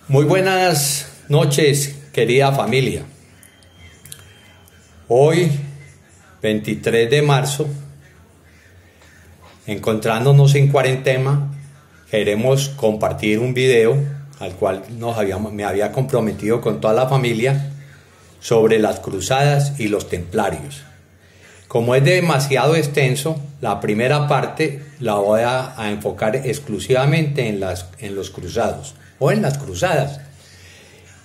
Muy buenas noches, querida familia. Hoy, 23 de marzo, encontrándonos en cuarentena, queremos compartir un video al cual me había comprometido con toda la familia sobre las cruzadas y los templarios. Como es demasiado extenso, la primera parte la voy a enfocar exclusivamente en los cruzados o en las cruzadas.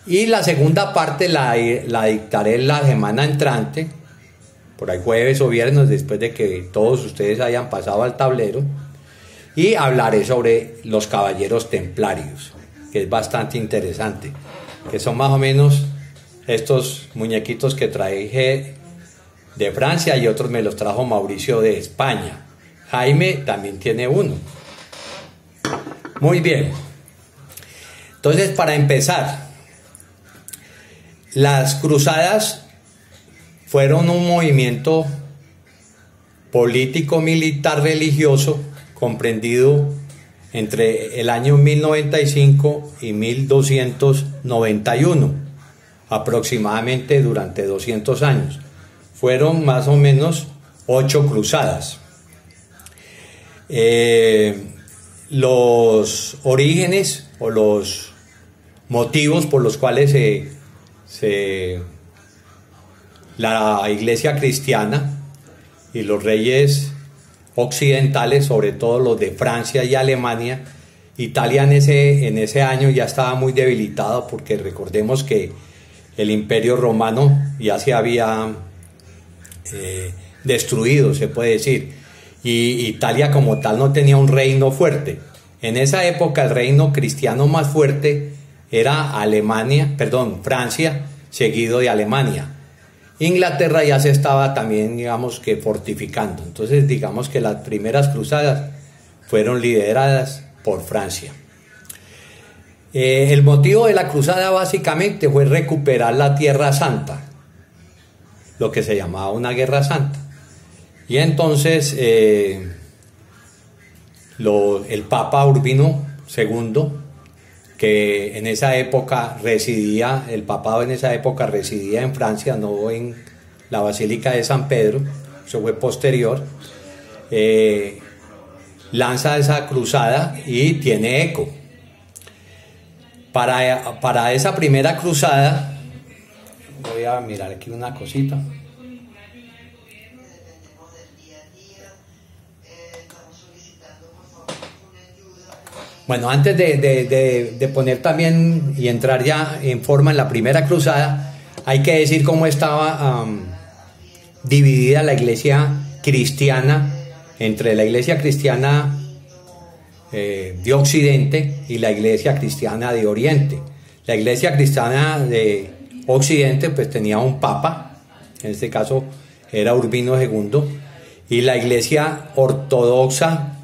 Y la segunda parte la dictaré la semana entrante, por ahí jueves o viernes, después de que todos ustedes hayan pasado al tablero, y hablaré sobre los caballeros templarios, que es bastante interesante, que son más o menos estos muñequitos que traje de Francia y otros me los trajo Mauricio de España. Jaime también tiene uno. Muy bien. Entonces, para empezar, las cruzadas fueron un movimiento político, militar, religioso, comprendido entre el año 1095 y 1291, aproximadamente durante 200 años. Fueron más o menos 8 cruzadas. Los orígenes o los motivos por los cuales la iglesia cristiana y los reyes occidentales, sobre todo los de Francia y Alemania, Italia en ese año ya estaba muy debilitado, porque recordemos que el Imperio Romano ya se había destruido, se puede decir, y Italia como tal no tenía un reino fuerte. En esa época el reino cristiano más fuerte era Francia, seguido de Alemania. Inglaterra ya se estaba también, digamos, que fortificando. Entonces, digamos que las primeras cruzadas fueron lideradas por Francia. El motivo de la cruzada básicamente fue recuperar la Tierra Santa, lo que se llamaba una guerra santa. Y entonces el Papa Urbino II, que en esa época el papado en esa época residía en Francia, no en la Basílica de San Pedro, eso fue posterior, lanza esa cruzada y tiene eco. Para esa primera cruzada, voy a mirar aquí una cosita. Bueno, antes de poner también y entrar ya en forma en la primera cruzada, hay que decir cómo estaba dividida la iglesia cristiana entre la iglesia cristiana de Occidente y la iglesia cristiana de Oriente. La iglesia cristiana de Occidente pues tenía un papa, en este caso era Urbino II, y la iglesia ortodoxa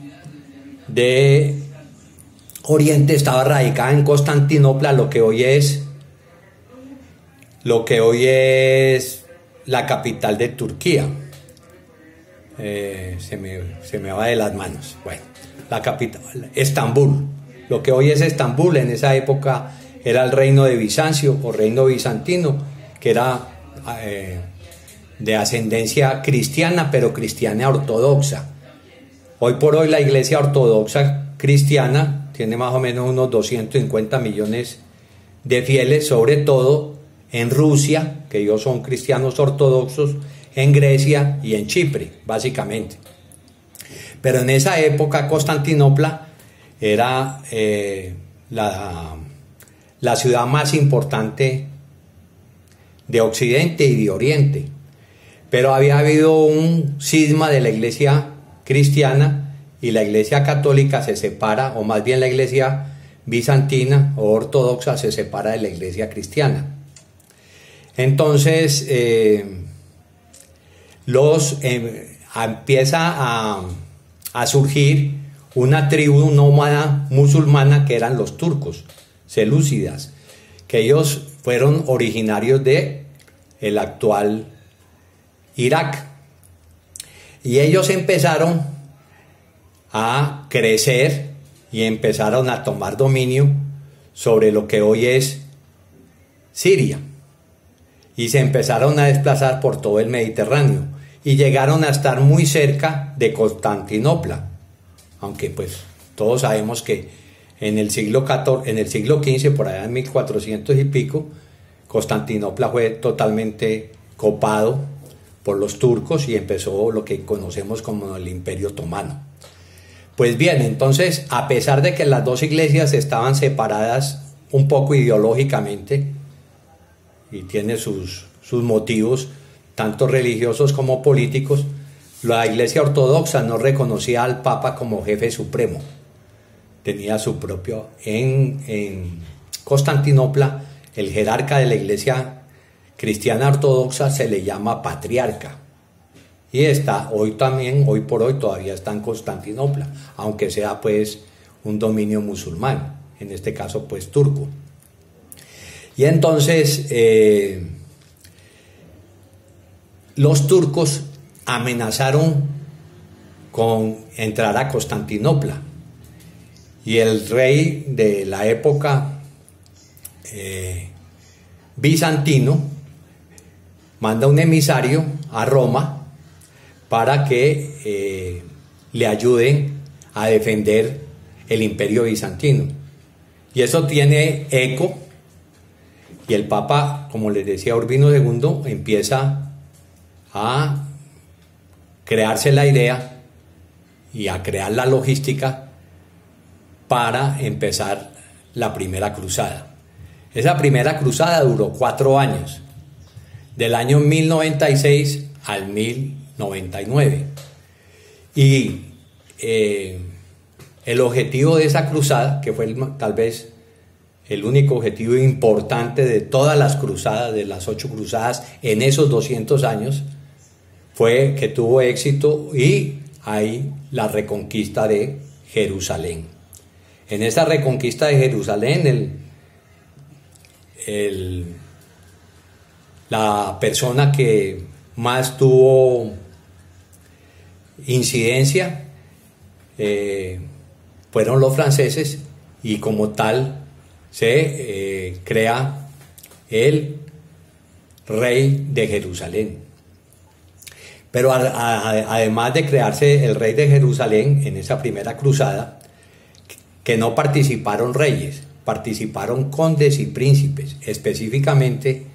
de Oriente estaba radicada en Constantinopla, lo que hoy es la capital de Turquía. Se me va de las manos. Bueno, la capital, Estambul. Lo que hoy es Estambul, en esa época era el reino de Bizancio o reino bizantino, que era de ascendencia cristiana, pero cristiana ortodoxa. Hoy por hoy la iglesia ortodoxa cristiana tiene más o menos unos 250 millones de fieles, sobre todo en Rusia, que ellos son cristianos ortodoxos, en Grecia y en Chipre, básicamente. Pero en esa época Constantinopla era la ciudad más importante de Occidente y de Oriente. Pero había habido un cisma de la iglesia cristiana, y la iglesia católica se separa, o más bien la iglesia bizantina o ortodoxa se separa de la iglesia cristiana. Entonces empieza a surgir una tribu nómada musulmana que eran los turcos selúcidas, que ellos fueron originarios de el actual Irak, y ellos empezaron a crecer y empezaron a tomar dominio sobre lo que hoy es Siria y se empezaron a desplazar por todo el Mediterráneo y llegaron a estar muy cerca de Constantinopla, aunque pues todos sabemos que en el siglo XV, por allá en 1400 y pico, Constantinopla fue totalmente copado por los turcos y empezó lo que conocemos como el Imperio Otomano. Pues bien, entonces, a pesar de que las dos iglesias estaban separadas un poco ideológicamente, y tiene sus motivos, tanto religiosos como políticos, la Iglesia Ortodoxa no reconocía al Papa como jefe supremo. Tenía su propio... En Constantinopla, el jerarca de la Iglesia cristiana ortodoxa se le llama patriarca. Y está hoy por hoy todavía está en Constantinopla, aunque sea pues un dominio musulmán, en este caso pues turco. Y entonces los turcos amenazaron con entrar a Constantinopla y el rey de la época bizantino manda un emisario a Roma para que le ayuden a defender el imperio bizantino. Y eso tiene eco, y el Papa, como les decía, Urbino II, empieza a crearse la idea y a crear la logística para empezar la primera cruzada. Esa primera cruzada duró 4 años, del año 1096 al 1099. Y el objetivo de esa cruzada, que fue tal vez el único objetivo importante de todas las cruzadas, de las 8 cruzadas en esos 200 años, fue que tuvo éxito y hay la reconquista de Jerusalén. En esa reconquista de Jerusalén, la persona que más tuvo incidencia fueron los franceses, y como tal se crea el rey de Jerusalén. Pero además de crearse el rey de Jerusalén en esa primera cruzada, que no participaron reyes, participaron condes y príncipes, específicamente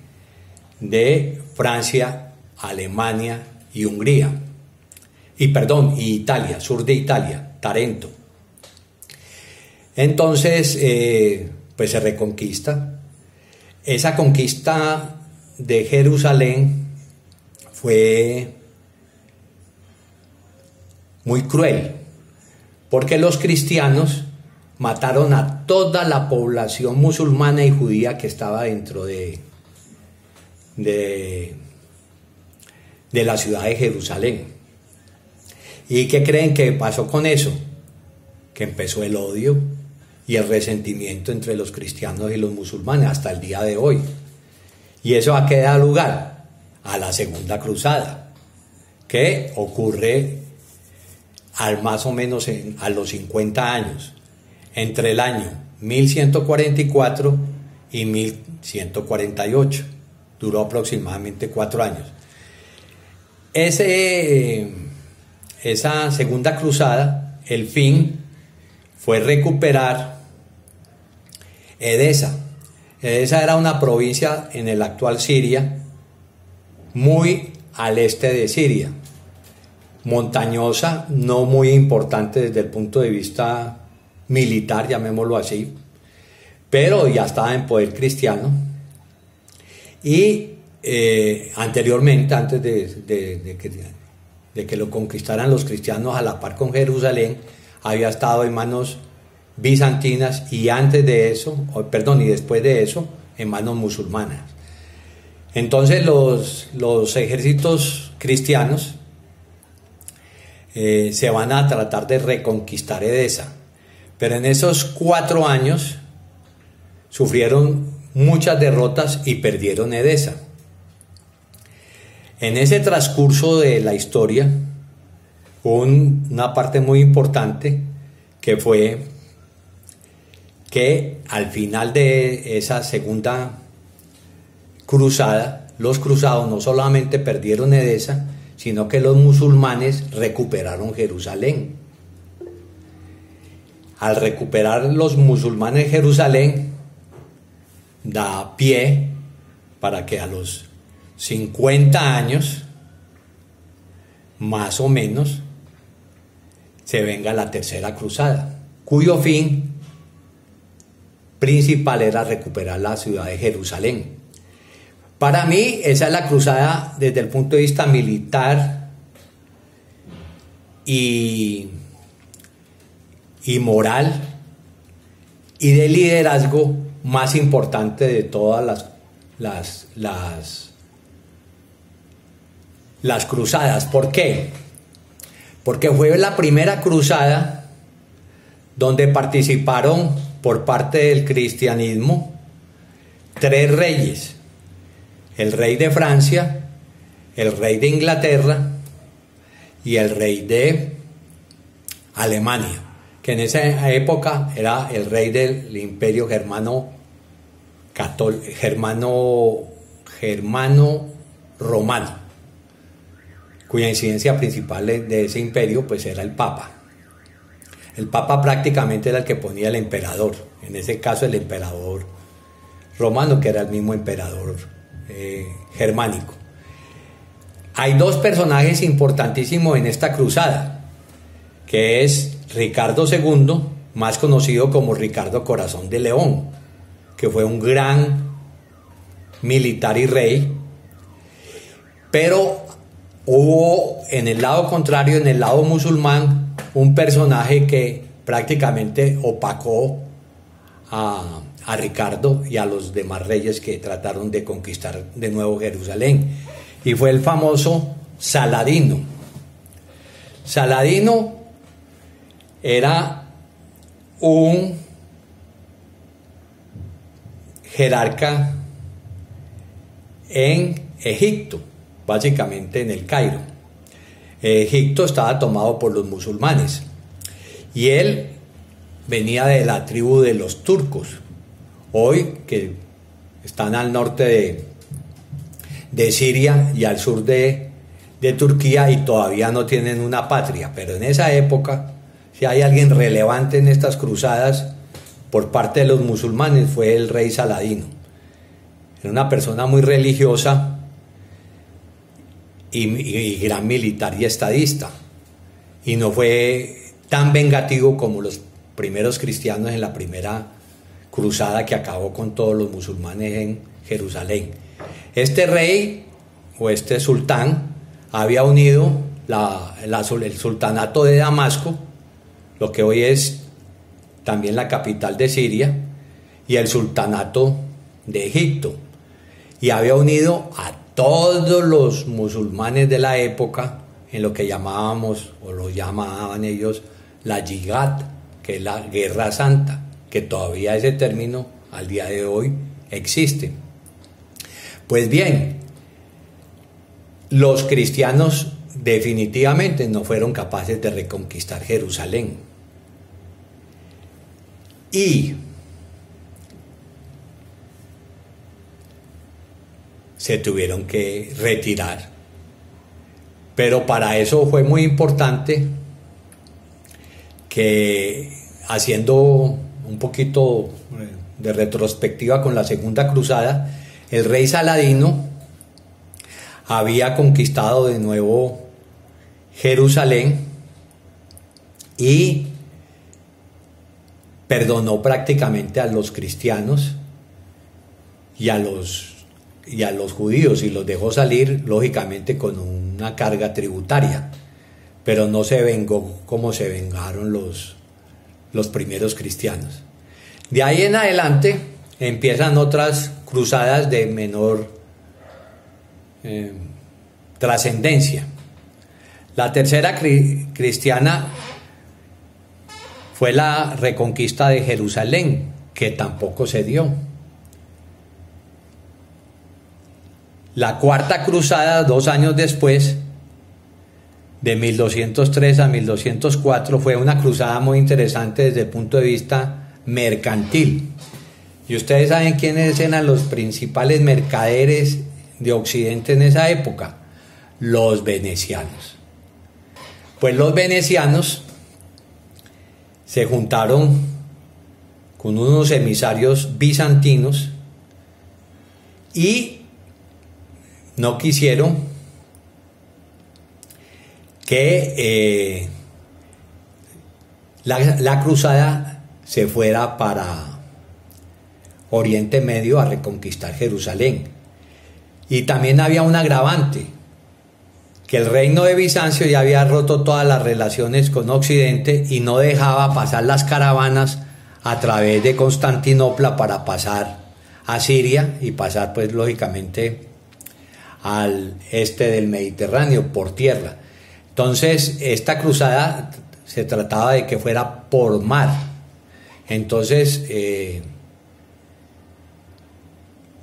de Francia, Alemania y Hungría, y Italia, sur de Italia, Tarento. Entonces, pues se reconquista. Esa conquista de Jerusalén fue muy cruel, porque los cristianos mataron a toda la población musulmana y judía que estaba dentro de la ciudad de Jerusalén. ¿Y qué creen que pasó con eso? Que empezó el odio y el resentimiento entre los cristianos y los musulmanes hasta el día de hoy. Y eso ha quedado lugar a la Segunda Cruzada, que ocurre más o menos a los 50 años, entre el año 1144 y 1148. Duró aproximadamente 4 años. Esa Segunda Cruzada, el fin fue recuperar Edesa. Edesa era una provincia en el actual Siria, muy al este de Siria, montañosa, no muy importante desde el punto de vista militar, llamémoslo así, pero ya estaba en poder cristiano. Y anteriormente, antes de que lo conquistaran los cristianos a la par con Jerusalén, había estado en manos bizantinas, y antes de eso, y después de eso, en manos musulmanas. Entonces los ejércitos cristianos se van a tratar de reconquistar Edesa, pero en esos 4 años sufrieron muchas derrotas y perdieron Edesa. En ese transcurso de la historia hubo una parte muy importante, que fue que al final de esa segunda cruzada, los cruzados no solamente perdieron Edesa, sino que los musulmanes recuperaron Jerusalén. Al recuperar los musulmanes Jerusalén, da pie para que a los 50 años, más o menos, se venga la tercera cruzada, cuyo fin principal era recuperar la ciudad de Jerusalén. Para mí, esa es la cruzada desde el punto de vista militar y moral y de liderazgo más importante de todas las cruzadas. ¿Por qué? Porque fue la primera cruzada donde participaron por parte del cristianismo 3 reyes: el rey de Francia, el rey de Inglaterra y el rey de Alemania, que en esa época era el rey del imperio germano-romano, cuya incidencia principal de ese imperio pues era el Papa. El Papa prácticamente era el que ponía el emperador, en ese caso el emperador romano, que era el mismo emperador germánico. Hay 2 personajes importantísimos en esta cruzada, que es Ricardo II, más conocido como Ricardo Corazón de León, que fue un gran militar y rey, pero hubo en el lado contrario, en el lado musulmán, un personaje que prácticamente opacó a Ricardo y a los demás reyes que trataron de conquistar de nuevo Jerusalén, y fue el famoso Saladino. Saladino era un jerarca en Egipto, básicamente en el Cairo. Egipto estaba tomado por los musulmanes y él venía de la tribu de los turcos, hoy que están al norte de Siria y al sur de Turquía, y todavía no tienen una patria. Pero en esa época, si hay alguien relevante en estas cruzadas por parte de los musulmanes, fue el rey Saladino. Era una persona muy religiosa y gran militar y estadista, y no fue tan vengativo como los primeros cristianos en la primera cruzada que acabó con todos los musulmanes en Jerusalén. Este rey o este sultán había unido el sultanato de Damasco, lo que hoy es también la capital de Siria, y el sultanato de Egipto, y había unido a todos los musulmanes de la época en lo que llamábamos, o lo llamaban ellos, la yihad, que es la guerra santa, que todavía ese término al día de hoy existe. Pues bien, los cristianos definitivamente no fueron capaces de reconquistar Jerusalén, y se tuvieron que retirar. Pero para eso fue muy importante que, haciendo un poquito de retrospectiva con la segunda cruzada, el rey Saladino había conquistado de nuevo Jerusalén y perdonó prácticamente a los cristianos y a los judíos, y los dejó salir, lógicamente, con una carga tributaria, pero no se vengó como se vengaron los primeros cristianos. De ahí en adelante empiezan otras cruzadas de menor trascendencia. La tercera cristiana fue la reconquista de Jerusalén, que tampoco se dio. La cuarta cruzada, 2 años después, de 1203 a 1204, fue una cruzada muy interesante desde el punto de vista mercantil. Y ustedes saben quiénes eran los principales mercaderes de Occidente en esa época, los venecianos. Pues los venecianos se juntaron con unos emisarios bizantinos y no quisieron que la cruzada se fuera para Oriente Medio a reconquistar Jerusalén. Y también había un agravante, que el reino de Bizancio ya había roto todas las relaciones con Occidente y no dejaba pasar las caravanas a través de Constantinopla para pasar a Siria y pasar pues lógicamente al este del Mediterráneo por tierra. Entonces esta cruzada se trataba de que fuera por mar. Entonces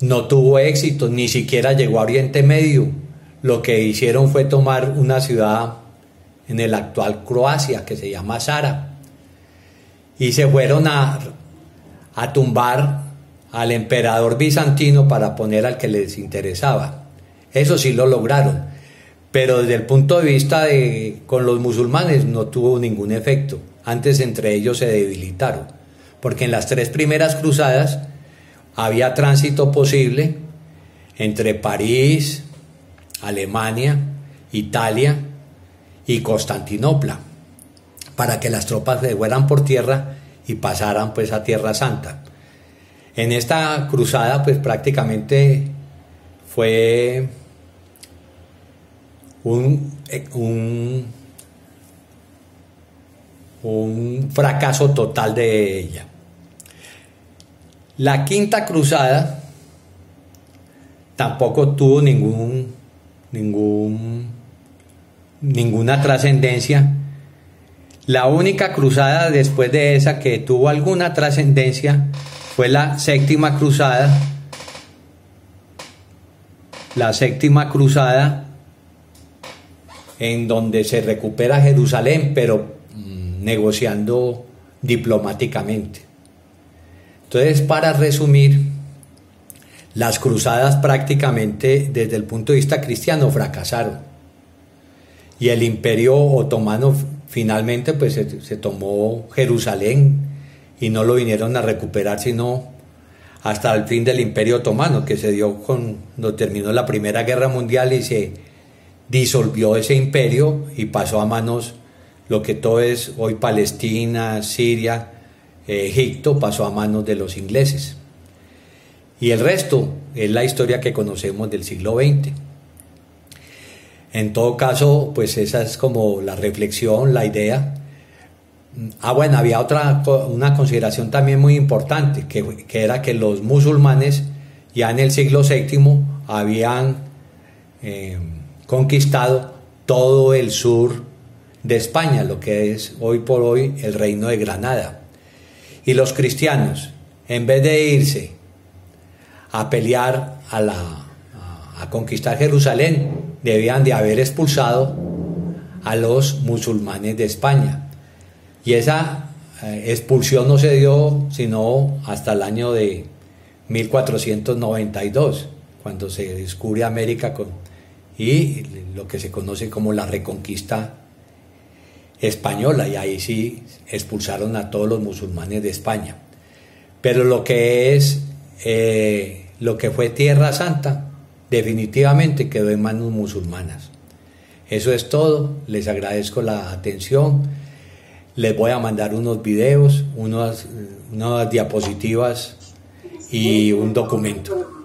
no tuvo éxito, ni siquiera llegó a Oriente Medio. Lo que hicieron fue tomar una ciudad en el actual Croacia que se llama Zara y se fueron a tumbar al emperador bizantino para poner al que les interesaba. Eso sí lo lograron, pero desde el punto de vista con los musulmanes no tuvo ningún efecto. Antes entre ellos se debilitaron, porque en las 3 primeras cruzadas había tránsito posible entre París, Alemania, Italia y Constantinopla, para que las tropas se fueran por tierra y pasaran pues a Tierra Santa. En esta cruzada pues prácticamente fue un fracaso total de ella. La quinta cruzada tampoco tuvo ninguna trascendencia. La única cruzada después de esa que tuvo alguna trascendencia fue la séptima cruzada. La séptima cruzada en donde se recupera Jerusalén, pero negociando diplomáticamente. Entonces, para resumir, las cruzadas prácticamente desde el punto de vista cristiano fracasaron y el Imperio Otomano finalmente pues se tomó Jerusalén y no lo vinieron a recuperar sino hasta el fin del Imperio Otomano, que se dio cuando terminó la Primera Guerra Mundial y se disolvió ese imperio y pasó a manos, lo que todo es hoy Palestina, Siria, Egipto, pasó a manos de los ingleses. Y el resto es la historia que conocemos del siglo XX. En todo caso, pues esa es como la reflexión, la idea. Bueno, había una consideración también muy importante, que era que los musulmanes ya en el siglo VII habían conquistado todo el sur de España, lo que es hoy por hoy el Reino de Granada. Y los cristianos, en vez de irse a pelear a conquistar Jerusalén, debían de haber expulsado a los musulmanes de España. Y esa expulsión no se dio sino hasta el año de 1492, cuando se descubre América y lo que se conoce como la Reconquista española, y ahí sí expulsaron a todos los musulmanes de España. Pero lo que fue Tierra Santa definitivamente quedó en manos musulmanas. Eso es todo, les agradezco la atención, les voy a mandar unos videos, unas diapositivas y un documento.